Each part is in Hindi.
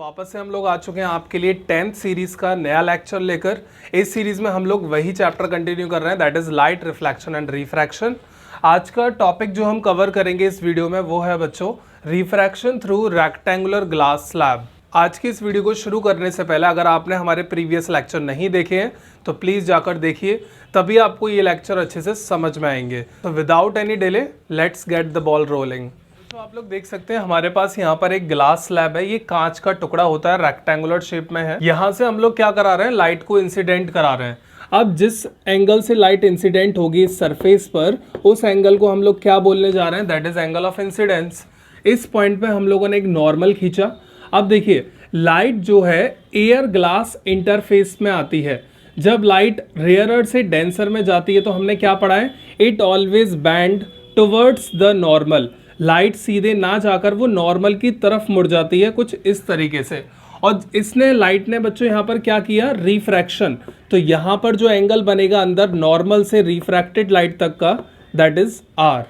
वापस से हम लोग आ चुके हैं आपके लिए 10th सीरीज का नया लेक्चर लेकर। इस सीरीज में हम लोग वही चैप्टर कंटिन्यू कर रहे हैं, that is light reflection and refraction. आज का टॉपिक जो हम कवर करेंगे इस वीडियो में वो है बच्चों refraction through rectangular glass slab. आज की इस वीडियो को शुरू करने से पहले अगर आपने हमारे प्रीवियस लेक्चर नहीं देखे हैं तो प्लीज़ जाकर देखिए, तभी आपको ये लेक्चर अच्छे से समझ में आएंगे। तो without any delay let's get the ball rolling. तो आप लोग देख सकते हैं हमारे पास यहाँ पर एक ग्लास स्लैब है, ये कांच का टुकड़ा होता है, रेक्टेंगुलर शेप में है। यहाँ से हम लोग क्या करा रहे हैं, लाइट को इंसिडेंट करा रहे हैं। अब जिस एंगल से लाइट इंसिडेंट होगी इस सरफेस पर, उस एंगल को हम लोग क्या बोलने जा रहे हैं, that is angle of incidence. इस पॉइंट पे हम लोगों ने एक नॉर्मल खींचा। अब देखिए लाइट जो है एयर ग्लास इंटरफेस में आती है। जब लाइट रेयरर से डेंसर में जाती है तो हमने क्या पढ़ा है, it always band towards the normal. Light सीधे ना जाकर वो नॉर्मल की तरफ मुड़ जाती है कुछ इस तरीके से। और इसने लाइट ने बच्चों यहाँ पर क्या किया, रिफ्रैक्शन। तो यहाँ पर जो एंगल बनेगा अंदर नॉर्मल से रिफ्रैक्टेड लाइट तक का, दैट इज आर।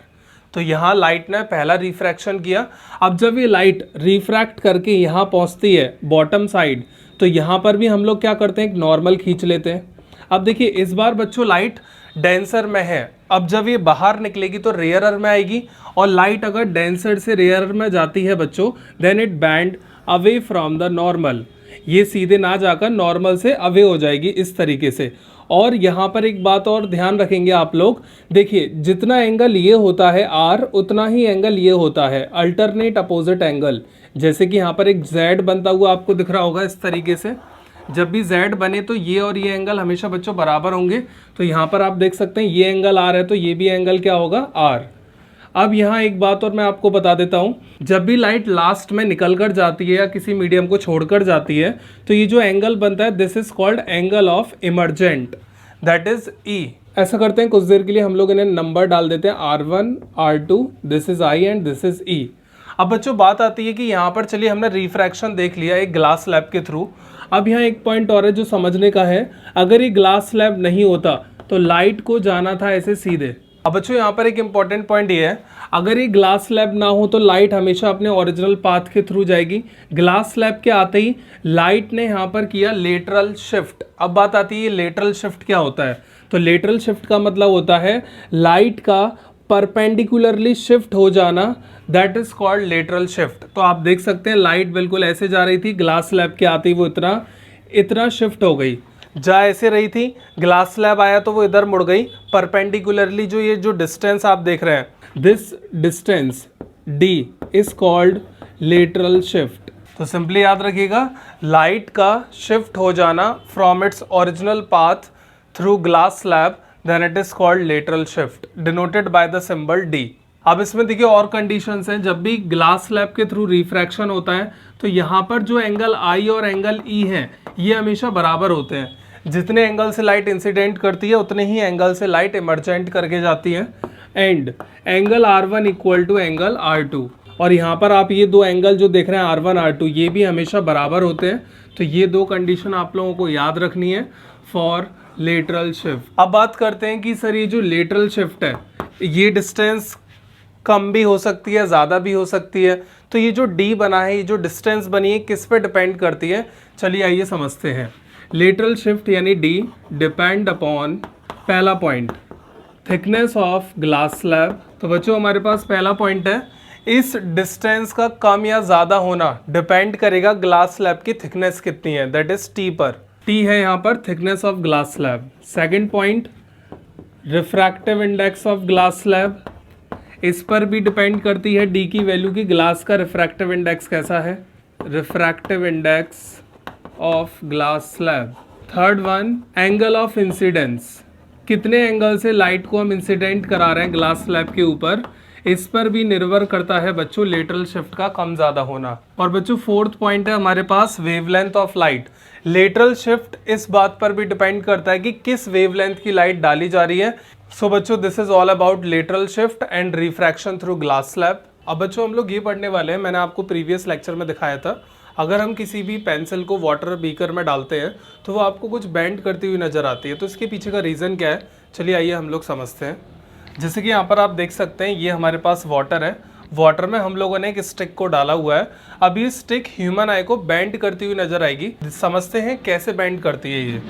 तो यहाँ लाइट ने पहला रिफ्रैक्शन किया। अब जब ये लाइट रिफ्रैक्ट करके यहाँ पहुँचती है बॉटम साइड, तो यहाँ पर भी हम लोग क्या करते हैं, एक नॉर्मल खींच लेते हैं। अब देखिए इस बार बच्चों लाइट डेंसर में है, अब जब ये बाहर निकलेगी तो रेयरर में आएगी। और लाइट अगर डेंसर से रेयरर में जाती है बच्चों, then it bend away from the normal. ये सीधे ना जाकर नॉर्मल से अवे हो जाएगी इस तरीके से। और यहाँ पर एक बात और ध्यान रखेंगे आप लोग, देखिए जितना एंगल ये होता है आर, उतना ही एंगल ये होता है, अल्टरनेट अपोजिट एंगल। जैसे कि यहाँ पर एक जेड बनता हुआ आपको दिख रहा होगा इस तरीके से। जब भी जेड बने तो ये और ये एंगल हमेशा बच्चों बराबर होंगे। तो यहाँ पर आप देख सकते हैं ये एंगल आर है तो ये भी एंगल क्या होगा, आर। अब यहाँ एक बात और मैं आपको बता देता हूँ, जब भी लाइट लास्ट में निकल कर जाती है या किसी मीडियम को छोड़कर जाती है तो ये जो एंगल बनता है, this is called angle of emergent, that is E. ऐसा करते हैं कुछ देर के लिए हम लोग इन्हें नंबर डाल देते हैं, R1 R2, this is I and this is E। अब बच्चों बात आती है कि यहाँ पर चलिए हमने रिफ्रैक्शन देख लिया एक ग्लास स्लैब के थ्रू। अब यहाँ एक पॉइंट और है जो समझने का है, अगर ये ग्लास स्लैब नहीं होता तो लाइट को जाना था ऐसे सीधे। अब बच्चों यहाँ पर एक इंपॉर्टेंट पॉइंट ये है, अगर ये ग्लास स्लैब ना हो तो लाइट हमेशा अपने ओरिजिनल पाथ के थ्रू जाएगी। ग्लास स्लैब के आते ही लाइट ने यहाँ पर किया लेटरल शिफ्ट। अब बात आती है लेटरल शिफ्ट क्या होता है, तो लेटरल शिफ्ट का मतलब होता है लाइट का परपेंडिकुलरली शिफ्ट हो जाना, that is called lateral shift. तो आप देख सकते हैं लाइट बिल्कुल ऐसे जा रही थी, ग्लास स्लैब के आते ही वो इतना शिफ्ट हो गई। जा ऐसे रही थी, ग्लास स्लैब आया तो वो इधर मुड़ गई परपेंडिकुलरली। जो डिस्टेंस आप देख रहे हैं, this distance d is called lateral shift. तो सिंपली याद रखिएगा, लाइट का शिफ्ट हो जाना from its original path through glass slab, then it is called lateral shift, denoted by the symbol d। अब इसमें देखिए और कंडीशंस हैं, जब भी ग्लास स्लैब के थ्रू रिफ्रैक्शन होता है तो यहाँ पर जो एंगल I और एंगल E हैं ये हमेशा बराबर होते हैं। जितने एंगल से लाइट इंसिडेंट करती है उतने ही एंगल से लाइट इमर्जेंट करके जाती है। And angle R1 equal to angle R2। और यहाँ पर आप ये दो एंगल जो देख रहे हैं R1 R2, ये भी हमेशा बराबर होते हैं। तो ये दो कंडीशन आप लोगों को याद रखनी है फॉर लेटरल शिफ्ट। अब बात करते हैं कि सर ये जो लेटरल शिफ्ट है ये डिस्टेंस कम भी हो सकती है, ज़्यादा भी हो सकती है। तो ये जो D बना है, ये जो डिस्टेंस बनी है, किस पे डिपेंड करती है, चलिए आइए समझते हैं। लेटरल शिफ्ट यानी D डिपेंड अपॉन, पहला point thickness of glass slab. तो बच्चों हमारे पास पहला पॉइंट है, इस डिस्टेंस का कम या ज़्यादा होना डिपेंड करेगा ग्लास स्लैब की थिकनेस कितनी है, दैट इज T पर। T है यहाँ पर thickness of glass slab. Second point refractive index of glass slab, इस पर भी डिपेंड करती है D की वैल्यू की ग्लास का रिफ्रैक्टिव इंडेक्स कैसा है, refractive index of glass slab. Third one angle of incidence, कितने एंगल से लाइट को हम इंसिडेंट करा रहे हैं ग्लास स्लैब के ऊपर, इस पर भी निर्भर करता है बच्चों लेटरल शिफ्ट का कम ज़्यादा होना। और बच्चों फोर्थ पॉइंट है हमारे पास wavelength of light. Lateral shift इस बात पर भी डिपेंड करता है कि किस वेवलेंथ की लाइट डाली जा रही है। सो बच्चों this is all about lateral shift and refraction through glass slab. अब बच्चों हम लोग ये पढ़ने वाले हैं, मैंने आपको प्रीवियस लेक्चर में दिखाया था, अगर हम किसी भी पेंसिल को वाटर बीकर में डालते हैं तो वो आपको कुछ बेंड करती हुई नज़र आती है। तो इसके पीछे का रीज़न क्या है, चलिए आइए हम लोग समझते हैं। जैसे कि यहाँ पर आप देख सकते हैं ये हमारे पास वाटर है, वाटर में हम लोगों ने एक स्टिक को डाला हुआ है। अब ये स्टिक ह्यूमन आई को बेंड करती हुई नजर आएगी। समझते हैं कैसे बेंड करती है ये।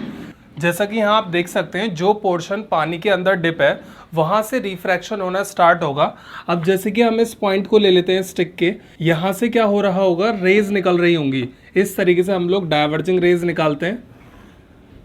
जैसा कि यहाँ आप देख सकते हैं, जो पोर्शन पानी के अंदर डिप है वहां से रिफ्रैक्शन होना स्टार्ट होगा। अब जैसे कि हम इस पॉइंट को ले लेते हैं स्टिक के, यहाँ से क्या हो रहा होगा, रेज निकल रही होंगी। इस तरीके से हम लोग डाइवर्जिंग रेज निकालते हैं,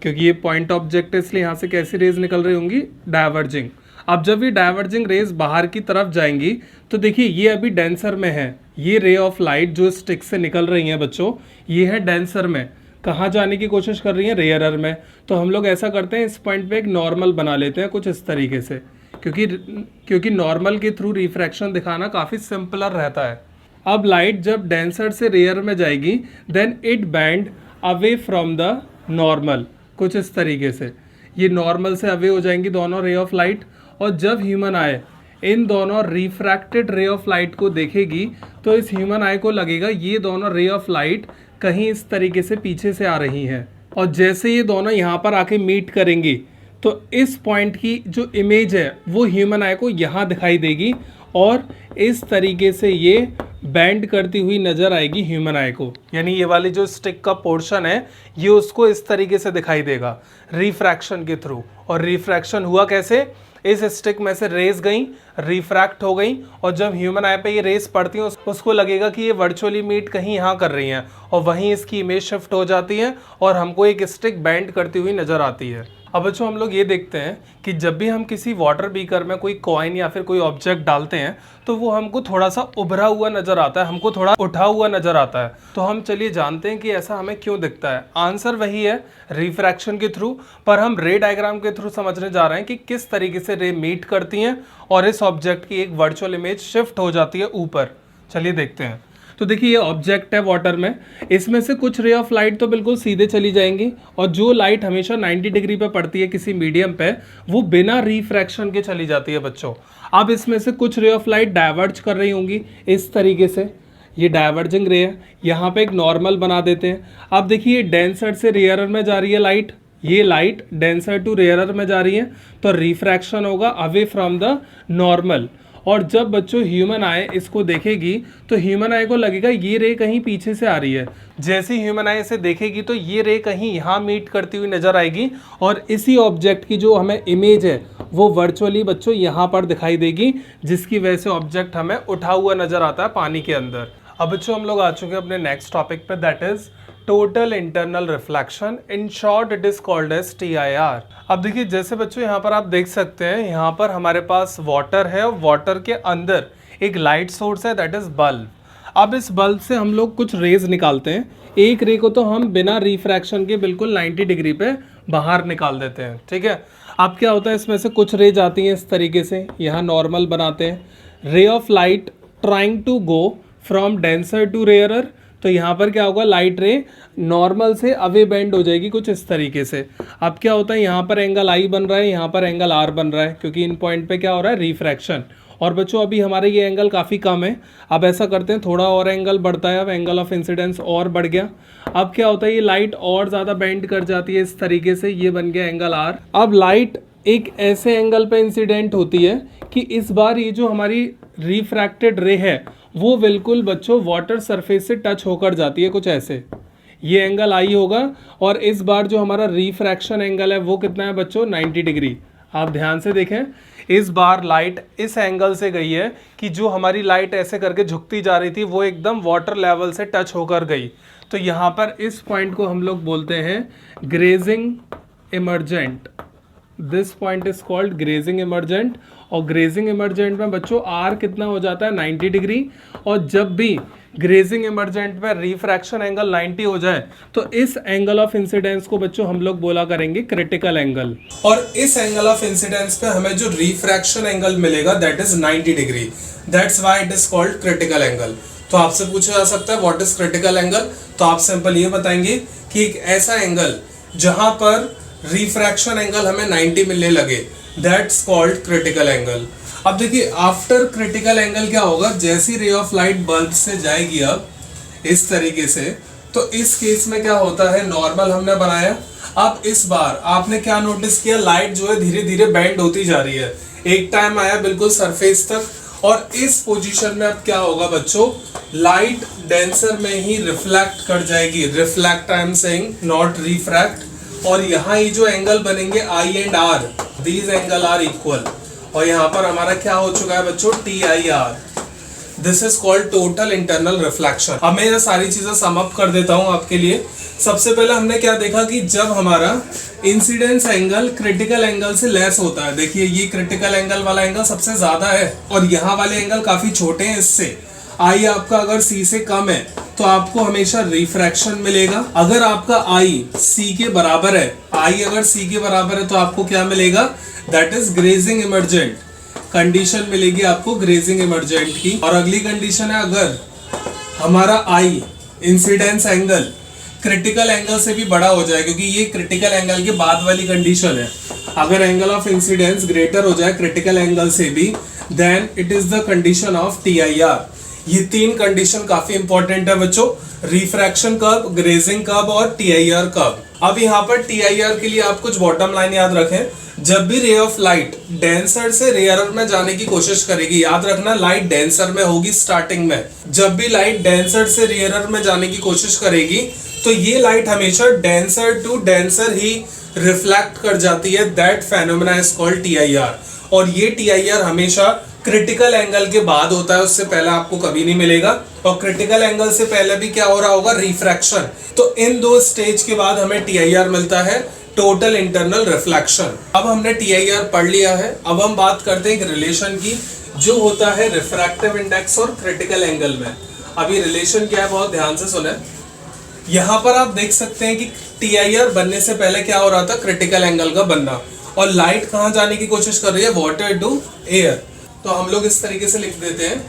क्योंकि ये पॉइंट ऑब्जेक्ट है इसलिए यहाँ से कैसी रेज निकल रही होंगी, डाइवर्जिंग। अब जब ये डाइवर्जिंग रेज बाहर की तरफ जाएंगी तो देखिए ये अभी डेंसर में है। ये रे ऑफ लाइट जो स्टिक से निकल रही हैं बच्चों, ये है डेंसर में। कहाँ जाने की कोशिश कर रही हैं, रेयरर में। तो हम लोग ऐसा करते हैं, इस पॉइंट पे एक नॉर्मल बना लेते हैं कुछ इस तरीके से, क्योंकि नॉर्मल के थ्रू रिफ्रैक्शन दिखाना काफ़ी सिंपलर रहता है। अब लाइट जब डेंसर से रेयर में जाएगी then it bend away from the normal, कुछ इस तरीके से। ये नॉर्मल से अवे हो जाएंगी दोनों रे ऑफ लाइट, और जब ह्यूमन आई इन दोनों रिफ्रैक्टेड रे ऑफ लाइट को देखेगी तो इस ह्यूमन आई को लगेगा ये दोनों रे ऑफ लाइट कहीं इस तरीके से पीछे से आ रही हैं। और जैसे ये दोनों यहाँ पर आके मीट करेंगी तो इस पॉइंट की जो इमेज है वो ह्यूमन आई को यहाँ दिखाई देगी, और इस तरीके से ये बैंड करती हुई नजर आएगी ह्यूमन आई को। यानी ये वाली जो स्टिक का पोर्शन है ये उसको इस तरीके से दिखाई देगा रिफ्रैक्शन के थ्रू। और रिफ्रैक्शन हुआ कैसे, इस स्टिक में से रेस गई, रिफ्रैक्ट हो गई, और जब ह्यूमन आई पे ये रेस पड़ती है उसको लगेगा कि ये वर्चुअली मीट कहीं यहाँ कर रही हैं, और वहीं इसकी इमेज शिफ्ट हो जाती है और हमको एक स्टिक बैंड करती हुई नजर आती है। अब बच्चों हम लोग ये देखते हैं कि जब भी हम किसी वाटर बीकर में कोई कॉइन या फिर कोई ऑब्जेक्ट डालते हैं तो वो हमको थोड़ा सा उभरा हुआ नजर आता है, हमको थोड़ा उठा हुआ नजर आता है। तो हम चलिए जानते हैं कि ऐसा हमें क्यों दिखता है। आंसर वही है, रिफ्रैक्शन के थ्रू। पर हम रे डायग्राम के थ्रू समझने जा रहे हैं कि किस तरीके से रे मीट करती हैं और इस ऑब्जेक्ट की एक वर्चुअल इमेज शिफ्ट हो जाती है ऊपर। चलिए देखते हैं। तो देखिए ये ऑब्जेक्ट है वाटर में, इसमें से कुछ रे ऑफ लाइट तो बिल्कुल सीधे चली जाएंगी, और जो लाइट हमेशा 90 डिग्री पे पड़ती है किसी मीडियम पे वो बिना रिफ्रैक्शन के चली जाती है बच्चों। अब इसमें से कुछ रे ऑफ लाइट डाइवर्ज कर रही होंगी इस तरीके से, ये डाइवर्जिंग रे है। यहाँ पे एक नॉर्मल बना देते हैं। अब देखिए डेंसर से रेयरर में जा रही है लाइट, ये लाइट डेंसर टू रेयरर में जा रही है, तो रिफ्रैक्शन होगा अवे फ्रॉम द नॉर्मल। और जब बच्चों ह्यूमन आई इसको देखेगी तो ह्यूमन आई को लगेगा ये रे कहीं पीछे से आ रही है। जैसे ह्यूमन आई इसे देखेगी तो ये रे कहीं यहाँ मीट करती हुई नजर आएगी, और इसी ऑब्जेक्ट की जो हमें इमेज है वो वर्चुअली बच्चों यहाँ पर दिखाई देगी, जिसकी वजह से ऑब्जेक्ट हमें उठा हुआ नजर आता है पानी के अंदर। अब बच्चों हम लोग आ चुके हैं अपने नेक्स्ट टॉपिक पे, that is total internal reflection. In short it is called as TIR। अब देखिए जैसे बच्चों यहाँ पर आप देख सकते हैं, यहाँ पर हमारे पास वाटर है और वाटर के अंदर एक लाइट सोर्स है, दैट इज बल्ब। अब इस बल्ब से हम लोग कुछ रेज निकालते हैं। एक रे को तो हम बिना रिफ्रैक्शन के बिल्कुल 90 डिग्री पे बाहर निकाल देते हैं, ठीक है। अब क्या होता है, इसमें से कुछ रेज आती हैं इस तरीके से, यहाँ नॉर्मल बनाते हैं। Ray of light trying to go from denser to rarer, तो यहाँ पर क्या होगा, लाइट रे नॉर्मल से अवे बेंड हो जाएगी कुछ इस तरीके से। अब क्या होता है, यहाँ पर एंगल I बन रहा है, यहाँ पर एंगल R बन रहा है, क्योंकि इन पॉइंट पे क्या हो रहा है, रिफ्रैक्शन। और बच्चों अभी हमारे ये एंगल काफ़ी कम है। अब ऐसा करते हैं, थोड़ा और एंगल बढ़ता है, अब एंगल ऑफ इंसिडेंस और बढ़ गया। अब क्या होता है, ये लाइट और ज़्यादा बेंड कर जाती है इस तरीके से, ये बन गया एंगल R। अब लाइट एक ऐसे एंगल पे इंसिडेंट होती है कि इस बार ये जो हमारी रिफ्रैक्टेड रे है वो बिल्कुल बच्चों वाटर सरफेस से टच होकर जाती है, कुछ ऐसे। ये एंगल I होगा, और इस बार जो हमारा रिफ्रैक्शन एंगल है वो कितना है बच्चों, 90 डिग्री। आप ध्यान से देखें, इस बार लाइट इस एंगल से गई है कि जो हमारी लाइट ऐसे करके झुकती जा रही थी वो एकदम वाटर लेवल से टच होकर गई। तो यहाँ पर इस पॉइंट को हम लोग बोलते हैं grazing emergent. This point is called grazing emergent. और ग्रेजिंग इमर्जेंट में बच्चों R कितना हो जाता है, 90 डिग्री। और जब भी ग्रेजिंग इमर्जेंट में रिफ्रैक्शन एंगल 90 हो जाए तो इस एंगल ऑफ इंसिडेंस को बच्चों हम लोग बोला करेंगे क्रिटिकल एंगल। और इस एंगल ऑफ इंसिडेंस पे हमें जो रिफ्रैक्शन एंगल मिलेगा that is 90 degree. That's why it is called critical angle. तो आपसे पूछा जा सकता है व्हाट इज क्रिटिकल एंगल, तो आप सिंपल ये बताएंगे कि एक ऐसा एंगल जहां पर रिफ्रैक्शन एंगल हमें 90 मिलने लगे, दैट्स कॉल्ड क्रिटिकल एंगल। अब देखिए आफ्टर क्रिटिकल एंगल क्या होगा, जैसी रे ऑफ लाइट बल्ब से जाएगी अब इस तरीके से, तो इस केस में क्या होता है, नॉर्मल हमने बनाया। अब इस बार आपने क्या नोटिस किया, लाइट जो है धीरे धीरे बेंड होती जा रही है। एक टाइम आया बिल्कुल सरफेस तक और इस पोजीशन में अब क्या होगा बच्चों, लाइट डेंसर में ही रिफ्लेक्ट कर जाएगी, reflect I am saying not refract. और यहाँ ये जो एंगल बनेंगे I and R, these angle are equal, और यहाँ पर हमारा क्या हो चुका है बच्चों, T I R. This is called total internal reflection. अब मैं ये सारी चीजें सम अप कर देता हूँ आपके लिए। सबसे पहले हमने क्या देखा कि जब हमारा इंसिडेंस एंगल क्रिटिकल एंगल से लेस होता है, देखिए ये क्रिटिकल एंगल वाला एंगल सबसे ज्यादा है और यहाँ वाले एंगल काफी छोटे हैं इससे। आई आपका अगर सी से कम है तो आपको हमेशा रिफ्रैक्शन मिलेगा। अगर आपका आई सी के बराबर है, आई अगर सी के बराबर है तो आपको क्या मिलेगा, that is grazing emergent condition मिलेगी आपको, ग्रेजिंग इमर्जेंट की। और अगली कंडीशन है अगर हमारा आई इंसिडेंस एंगल क्रिटिकल एंगल से भी बड़ा हो जाए, क्योंकि ये क्रिटिकल एंगल के बाद वाली कंडीशन है। अगर एंगल ऑफ इंसिडेंस ग्रेटर हो जाए क्रिटिकल एंगल से भी, then it is the condition of T I R. ये तीन कंडीशन काफी इंपॉर्टेंट है बच्चों, रिफ्रैक्शन कर्व, ग्रेजिंग कर्व और टी आई आर कर्व। अब यहाँ पर टी आई आर के लिए आप कुछ बॉटम लाइन याद रखें, जब भी रे ऑफ लाइट डेंसर से रेयरर में जाने की कोशिश करेगी, याद रखना लाइट डेंसर में होगी स्टार्टिंग में, जब भी लाइट डेंसर से रेयरर में जाने की कोशिश करेगी तो ये लाइट हमेशा डेंसर टू डेंसर ही रिफ्लेक्ट कर जाती है, that phenomena is called T I R. और ये टी आई आर हमेशा क्रिटिकल एंगल के बाद होता है, उससे पहले आपको कभी नहीं मिलेगा। और क्रिटिकल एंगल से पहले भी क्या हो रहा होगा, रिफ्रैक्शन। तो इन दो स्टेज के बाद हमें टी आई आर मिलता है, टोटल इंटरनल रिफ्लेक्शन। अब हमने टी आई आर पढ़ लिया है, अब हम बात करते हैं एक रिलेशन की जो होता है रिफ्रैक्टिव इंडेक्स और क्रिटिकल एंगल में। अभी रिलेशन क्या है बहुत ध्यान से सुने। यहाँ पर आप देख सकते हैं कि टी आई आर बनने से पहले क्या हो रहा था, क्रिटिकल एंगल का बनना, और लाइट कहाँ जाने की कोशिश कर रही है, वाटर टू एयर। तो हम लोग इस तरीके से लिख देते हैं,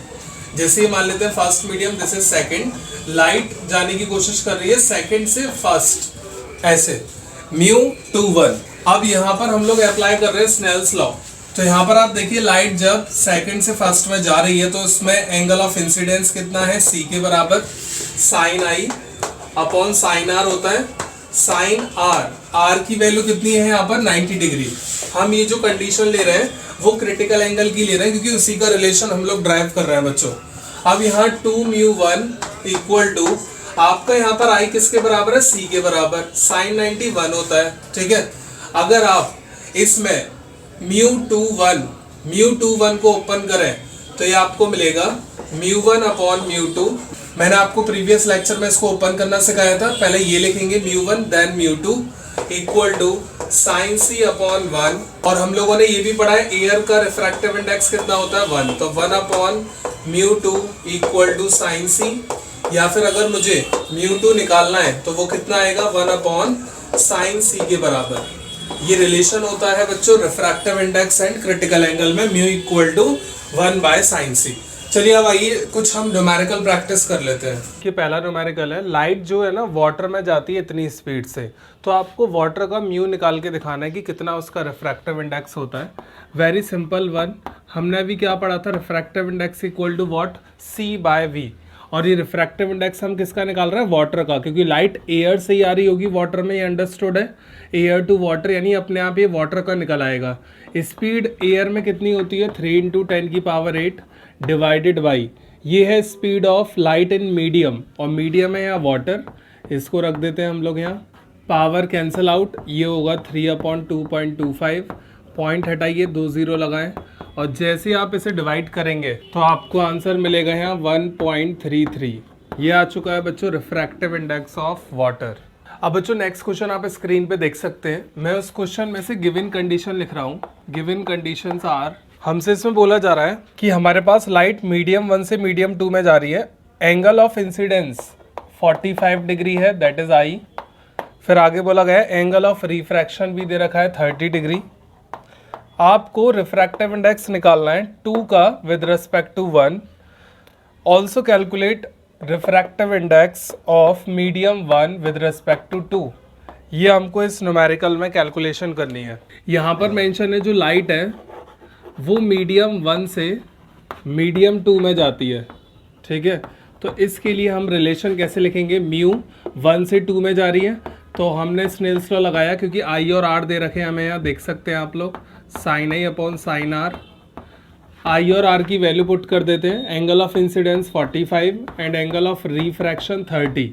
जैसे मान लेते हैं first medium, this is second, light जाने की कोशिश कर रही है सेकंड से फर्स्ट, ऐसे म्यू टू वन। अब यहाँ पर हम लोग अप्लाई कर रहे हैं स्नेल्स लॉ। तो यहाँ पर आप देखिए लाइट जब सेकंड से फर्स्ट में जा रही है तो उसमें एंगल ऑफ इंसिडेंस कितना है, सी के बराबर sine I upon sine R होता है, साइन आर, आर की वैल्यू कितनी है यहाँ पर 90 डिग्री। हम ये जो कंडीशन ले रहे हैं वो क्रिटिकल एंगल की ले रहे हैं क्योंकि उसी का रिलेशन हम लोग ड्राइव कर रहे हैं बच्चों। अब यहाँ 2 म्यू 1 इक्वल टू, आपका यहाँ पर आई किसके बराबर है, सी के बराबर, साइन 90 1 होता है, ठीक है। अगर आप इसमें म्यू टू वन को ओपन करें तो ये आपको मिलेगा म्यू 1 अपॉन म्यू 2। मैंने आपको प्रीवियस लेक्चर में इसको ओपन करना सिखाया था, पहले ये लिखेंगे mu 1 then mu 2 equal to sine C upon 1। और हम लोगों ने ये भी पढ़ा है एयर का रिफ्रैक्टिव इंडेक्स कितना होता है 1, तो 1 upon mu 2 equal to sine C, या फिर अगर मुझे म्यू 2 निकालना है तो वो कितना आएगा 1 अपॉन साइन सी के बराबर। ये रिलेशन होता है बच्चों refractive index and critical angle में, mu equal to 1 by sine C. चलिए अब आइए कुछ हम न्यूमेरिकल प्रैक्टिस कर लेते हैं। कि पहला न्यूमेरिकल है, लाइट जो है ना वाटर में जाती है इतनी स्पीड से, तो आपको वाटर का म्यू निकाल के दिखाना है कि कितना उसका रिफ्रैक्टिव इंडेक्स होता है। वेरी सिंपल वन, हमने अभी क्या पढ़ा था, refractive index equal to what, C by V. और ये रिफ्रैक्टिव इंडेक्स हम किसका निकाल रहे हैं, वाटर का, क्योंकि लाइट एयर से ही आ रही होगी वाटर में, ये अंडरस्टूड है, एयर टू वाटर, यानी अपने आप ये वाटर का निकल आएगा। स्पीड एयर में कितनी होती है 3 × 10⁸ डिवाइडेड बाई, ये है speed of light in medium, और मीडियम है यहाँ वाटर, इसको रख देते हैं हम लोग यहाँ, पावर कैंसिल आउट, ये होगा 3/2.25, पॉइंट हटाइए 2 0 लगाएं, और जैसे ही आप इसे डिवाइड करेंगे तो आपको आंसर मिलेगा यहाँ 1.33। ये आ चुका है बच्चों रिफ्रैक्टिव इंडेक्स ऑफ वाटर। अब बच्चों नेक्स्ट क्वेश्चन आप स्क्रीन पे देख सकते हैं, मैं उस क्वेश्चन में से गिवन कंडीशन लिख रहा हूँ। गिवन कंडीशंस आर, हमसे इसमें बोला जा रहा है कि हमारे पास लाइट मीडियम 1 से मीडियम 2 में जा रही है, एंगल ऑफ इंसिडेंस 45 डिग्री है, दैट इज आई। फिर आगे बोला गया एंगल ऑफ रिफ्रैक्शन भी दे रखा है 30 डिग्री। आपको रिफ्रैक्टिव इंडेक्स निकालना है 2 का with respect to 1। Also calculate refractive index of medium 1 with respect to 2। ये हमको इस न्यूमेरिकल में कैलकुलेशन करनी है। यहाँ पर मेंशन है जो लाइट है वो मीडियम 1 से मीडियम 2 में जाती है, ठीक है। तो इसके लिए हम रिलेशन कैसे लिखेंगे, म्यू 1 से 2 में जा रही है तो हमने स्नेल्स लॉ लगाया, क्योंकि आई और आर दे रखे हैं हमें, यहाँ देख सकते हैं आप लोग, sine I upon sine R I और आर की वैल्यू पुट कर देते हैं। Angle of incidence 45 and angle of refraction 30।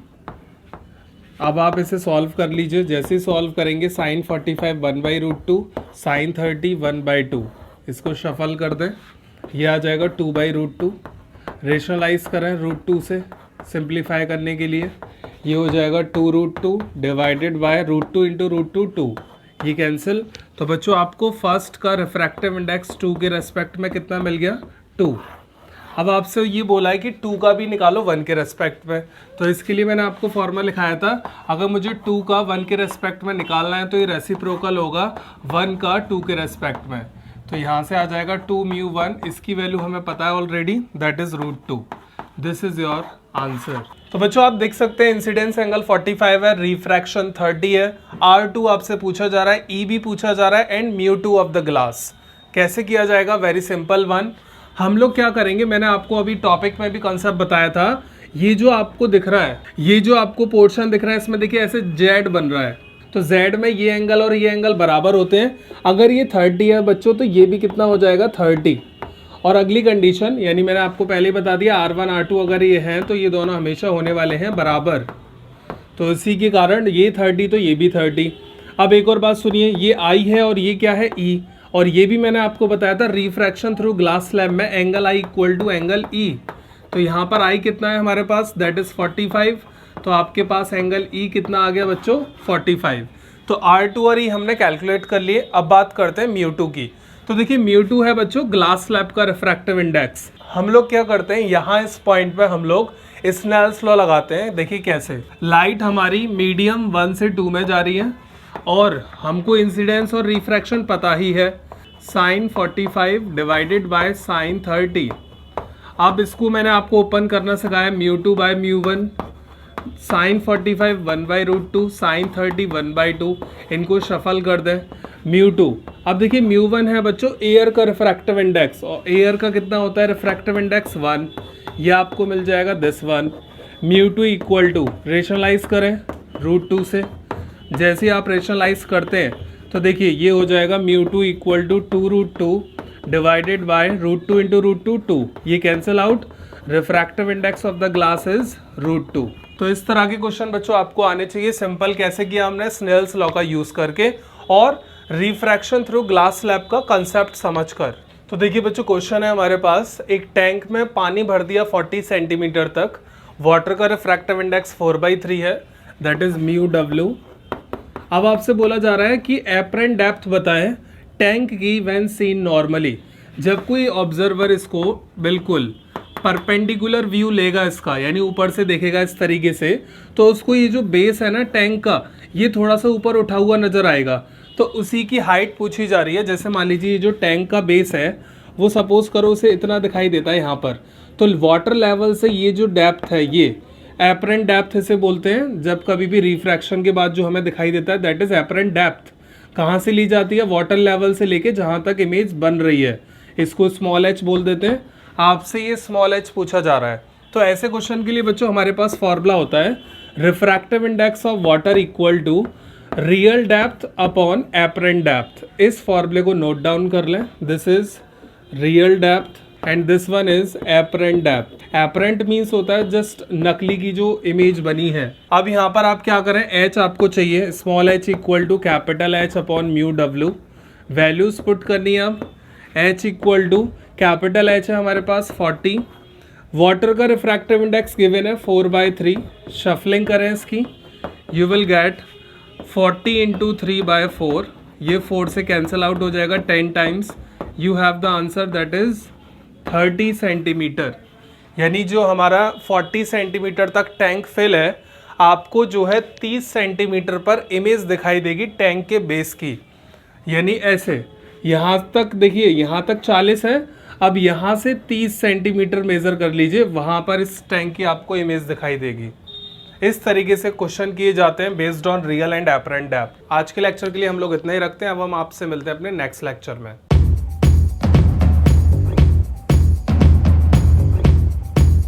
अब आप इसे सॉल्व कर लीजिए। जैसे ही सॉल्व करेंगे साइन 45 1/√2, साइन 30 1/2। इसको शफल कर दें, ये आ जाएगा 2/√2। रेशनलाइज करें √2 से सिंप्लीफाई करने के लिए, ये हो जाएगा 2√2 डिवाइडेड बाय √2 इंटू √2 2। ये कैंसिल। तो बच्चों आपको फर्स्ट का रिफ्रैक्टिव इंडेक्स 2 के रेस्पेक्ट में कितना मिल गया? 2। अब आपसे ये बोला है कि 2 का भी निकालो 1 के रेस्पेक्ट में। तो इसके लिए मैंने आपको फॉर्मूला लिखाया था, अगर मुझे 2 का 1 के रेस्पेक्ट में निकालना है तो ये रेसिप्रोकल होगा 1 का 2 के रेस्पेक्ट में। तो यहाँ से आ जाएगा 2μ1, इसकी वैल्यू हमें पता है already, that is √2। This is your answer. तो बच्चों आप देख सकते हैं इंसिडेंस एंगल 45 है, रिफ्रैक्शन 30 है, R2 आपसे पूछा जा रहा है, E भी पूछा जा रहा है एंड μ2 ऑफ द ग्लास। कैसे किया जाएगा? Very simple one. हम लोग क्या करेंगे, मैंने आपको अभी टॉपिक में भी कॉन्सेप्ट बताया था। ये जो आपको दिख रहा है, ये जो आपको पोर्शन दिख रहा है, इसमें देखिए ऐसे जेड बन रहा है। तो जेड में ये एंगल और ये एंगल बराबर होते हैं। अगर ये 30 है बच्चों तो ये भी कितना हो जाएगा? 30। और अगली कंडीशन, यानी मैंने आपको पहले ही बता दिया, R1 R2 अगर ये हैं तो ये दोनों हमेशा होने वाले हैं बराबर। तो इसी के कारण ये 30 तो ये भी 30। अब एक और बात सुनिए, ये I है और ये क्या है? E। और ये भी मैंने आपको बताया था रिफ्रैक्शन थ्रू ग्लास स्लैब में angle I equal to angle E। तो यहाँ पर I कितना है हमारे पास? That is 45। तो आपके पास एंगल E कितना आ गया बच्चों? 45। तो R2 और E हमने कैलकुलेट कर लिए। अब बात करते हैं μ2 की। तो देखिए μ2 है बच्चों ग्लास स्लैब का रिफ्रैक्टिव इंडेक्स। हम लोग क्या करते हैं, यहाँ इस पॉइंट पे हम लोग स्नेल्स लॉ लगाते हैं। देखिए कैसे, लाइट हमारी मीडियम 1 से 2 में जा रही है और हमको इंसिडेंस और रिफ्रैक्शन पता ही है, साइन 45 डिवाइडेड बाय साइन 30। अब इसको मैंने आपको ओपन करना सिखाया, μ2 बाय μ1, साइन 45 1/√2, साइन 30 1/2। इनको शफल कर दें, μ2। अब देखिए μ1 है बच्चों एयर का रिफ्रैक्टिव इंडेक्स, और एयर का कितना होता है रिफ्रैक्टिव इंडेक्स? 1। ये आपको मिल जाएगा दिस 1। μ2 इक्वल टू, रेशनलाइज करें √2 से। जैसे ही आप रेशनलाइज करते हैं तो देखिए ये हो जाएगा μ2 equal to 2√2 divided by √2 into √2 2। ये cancel out, refractive index of the glass is √2। तो इस तरह के क्वेश्चन बच्चों आपको आने चाहिए। सिंपल कैसे किया हमने? स्नेल्स लॉ का यूज करके और रिफ्रैक्शन थ्रू ग्लास स्लैब का कंसेप्ट समझकर। तो देखिए बच्चों क्वेश्चन है हमारे पास, एक टैंक में पानी भर दिया 40 सेंटीमीटर तक, वाटर का रिफ्रैक्टिव इंडेक्स 4/3 है, दैट इज μW। अब आपसे बोला जा रहा है कि एपरेंट डेप्थ बताएं टैंक की व्हेन सीन नॉर्मली। जब कोई ऑब्जर्वर इसको बिल्कुल परपेंडिकुलर व्यू लेगा इसका, यानी ऊपर से देखेगा इस तरीके से, तो उसको ये जो बेस है ना टैंक का, ये थोड़ा सा ऊपर उठा हुआ नजर आएगा। तो उसी की हाइट पूछी जा रही है। जैसे मान लीजिए ये जो टैंक का बेस है वो सपोज करो उसे इतना दिखाई देता है यहाँ पर, तो वाटर लेवल से ये जो डेप्थ है ये एपरेंट डेप्थ इसे बोलते हैं। जब कभी भी रिफ्रैक्शन के बाद जो हमें दिखाई देता है दैट इज एपरेंट डेप्थ। कहाँ से ली जाती है? वाटर लेवल से लेके जहाँ तक इमेज बन रही है, इसको स्मॉल h बोल देते हैं। आपसे ये स्मॉल h पूछा जा रहा है। तो ऐसे क्वेश्चन के लिए बच्चों हमारे पास फॉर्मूला होता है, refractive index of water equal to real depth upon apparent depth. इस फॉर्मूले को नोट डाउन कर लें, this is real depth and this one is apparent depth. Apparent means होता है जस्ट नकली की जो इमेज बनी है। अब यहाँ पर आप क्या करें, h आपको चाहिए, small h equal to capital H upon μW। Values put करनी है। अब h equal to capital H है हमारे पास 40, वाटर का रिफ्रैक्टिव इंडेक्स गिवन है 4/3। शफलिंग करें इसकी, यू विल गेट 40 इंटू 3/4। ये 4 से कैंसिल आउट हो जाएगा 10 times. You have the answer that is 30 centimetre. यानी जो हमारा 40 सेंटीमीटर तक टैंक फिल है, आपको जो है 30 सेंटीमीटर पर इमेज दिखाई देगी टैंक के बेस की। यानी ऐसे यहाँ तक देखिए, यहाँ तक 40 है, अब यहाँ से 30 सेंटीमीटर मेज़र कर लीजिए, वहाँ पर इस टैंक की आपको इमेज दिखाई देगी। इस तरीके से क्वेश्चन किए जाते हैं based on real and apparent depth. आज के लेक्चर के लिए हम लोग इतना ही रखते हैं। अब हम आपसे मिलते हैं अपने नेक्स्ट लेक्चर में।